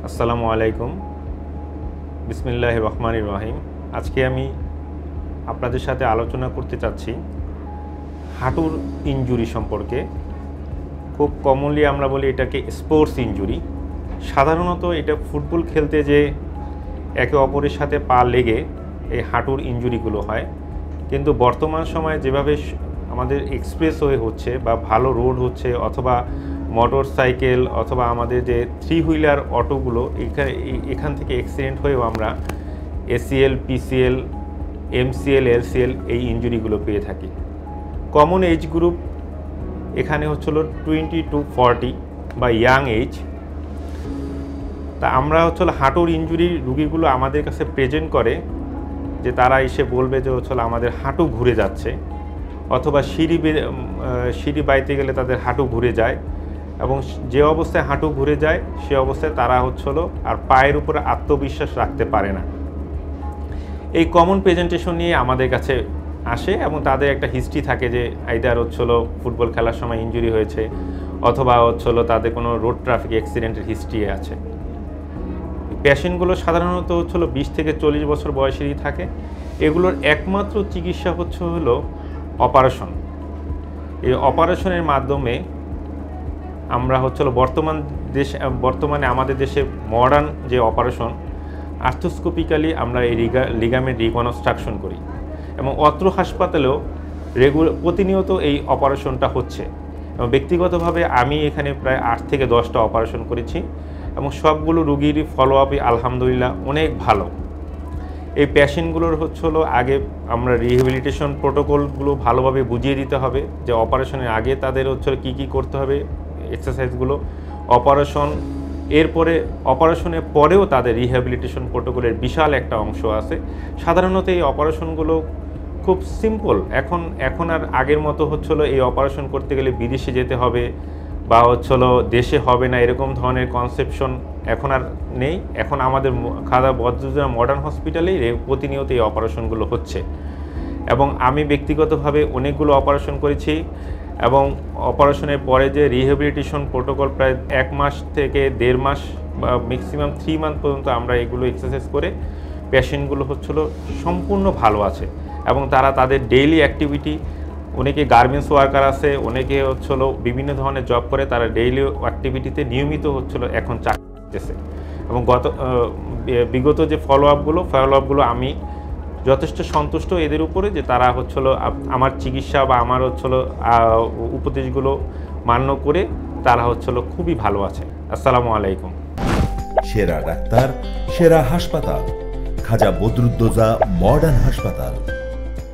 আসসালামু আলাইকুম। বিসমিল্লাহির রহমানির রহিম। আজকে আমি আপনাদের সাথে আলোচনা করতে চাচ্ছি হাঁটুর ইনজুরি সম্পর্কে। খুব কমনলি আমরা বলি এটাকে স্পোর্টস ইনজুরি। সাধারণত এটা ফুটবল খেলতে যে একে অপরের সাথে পা লেগে এই হাঁটুর ইনজুরিগুলো হয়, কিন্তু বর্তমান সময়ে যেভাবে আমাদের এক্সপ্রেসওয়ে হচ্ছে বা ভালো রোড হচ্ছে, অথবা মোটর সাইকেল অথবা আমাদের যে থ্রি হুইলার অটোগুলো এখান থেকে অ্যাক্সিডেন্ট হয়েও আমরা এসিএল, পিসিএল, এমসিএল, এলসিএল এই ইনজুরিগুলো পেয়ে থাকি। কমন এজ গ্রুপ এখানে হচ্ছিল 20 to 40 বা ইয়াং এজ। তা আমরা হচ্ছিল হাঁটুর ইনজুরি রুগীগুলো আমাদের কাছে প্রেজেন্ট করে যে তারা এসে বলবে যে হচ্ছিল আমাদের হাঁটু ঘুরে যাচ্ছে, অথবা সিঁড়ি বাইতে গেলে তাদের হাঁটু ঘুরে যায়, এবং যে অবস্থায় হাঁটু ঘুরে যায় সে অবস্থায় তারা হচ্ছিল আর পায়ের উপরে আত্মবিশ্বাস রাখতে পারে না। এই কমন প্রেজেন্টেশন নিয়ে আমাদের কাছে আসে এবং তাদের একটা হিস্ট্রি থাকে যে আইদার হচ্ছিল ফুটবল খেলার সময় ইনজুরি হয়েছে, অথবা হচ্ছিল তাদের কোনো রোড ট্রাফিক অ্যাক্সিডেন্টের হিস্ট্রি আছে। পেশেন্টগুলো সাধারণত হচ্ছিল 20 থেকে 40 বছর বয়সেরই থাকে। এগুলোর একমাত্র চিকিৎসা হলো অপারেশন। এই অপারেশনের মাধ্যমে আমরা হচ্ছিল বর্তমানে আমাদের দেশে মডার্ন যে অপারেশন, আর্থ্রোস্কোপিক্যালি আমরা এই লিগামেন্ট রিকনস্ট্রাকশন করি, এবং অত্র হাসপাতালেও প্রতিনিয়ত এই অপারেশনটা হচ্ছে। এবং ব্যক্তিগতভাবে আমি এখানে প্রায় 8 থেকে 10টা অপারেশন করেছি, এবং সবগুলো রুগীরই ফলো আপই আলহামদুলিল্লাহ অনেক ভালো। এই পেশেন্টগুলোর হচ্ছিল আগে আমরা রিহ্যাবিলিটেশন প্রোটোকলগুলো ভালোভাবে বুঝিয়ে দিতে হবে, যে অপারেশনের আগে তাদের হচ্ছিল কী কী করতে হবে, এক্সারসাইজগুলো, অপারেশনের পরেও তাদের রিহ্যাবিলিটেশন প্রোটোকলের বিশাল একটা অংশ আছে। সাধারণত এই অপারেশনগুলো খুব সিম্পল। এখন আর আগের মতো হচ্ছিল এই অপারেশন করতে গেলে বিদেশে যেতে হবে বা হচ্ছিল দেশে হবে না, এরকম ধরনের কনসেপশন এখন আর নেই। এখন আমাদের খাদা বদরুদ্দোজা মডার্ন হসপিটালেই প্রতিনিয়ত এই অপারেশনগুলো হচ্ছে, এবং আমি ব্যক্তিগতভাবে অনেকগুলো অপারেশন করেছি। এবং অপারেশনের পরে যে রিহ্যাবিলিটেশন প্রোটোকল প্রায় 1 মাস থেকে 1.5 মাস বা ম্যাক্সিমাম 3 মান্থ পর্যন্ত আমরা এগুলো এক্সারসাইজ করে পেশেন্টগুলো হচ্ছিল সম্পূর্ণ ভালো আছে, এবং তারা তাদের ডেইলি অ্যাক্টিভিটি, অনেকে গার্মেন্টস ওয়ার্কার আছে, অনেকে হচ্ছিল বিভিন্ন ধরনের জব করে, তারা ডেইলি অ্যাক্টিভিটিতে নিয়মিত হচ্ছিল এখন চাকরি করতেছে। এবং বিগত যে ফলো আপগুলো আমি যথেষ্ট সন্তুষ্ট এদের উপরে, যে তারা হচ্ছিল আমার চিকিৎসা বা আমার হচ্ছিল উপদেশগুলো মান্য করে তারা হচ্ছিল খুবই ভালো আছে। আসসালামু আলাইকুম। সেরা ডাক্তার, সেরা হাসপাতাল, খাজা বদরুদ্দোজা মডার্ন হাসপাতাল।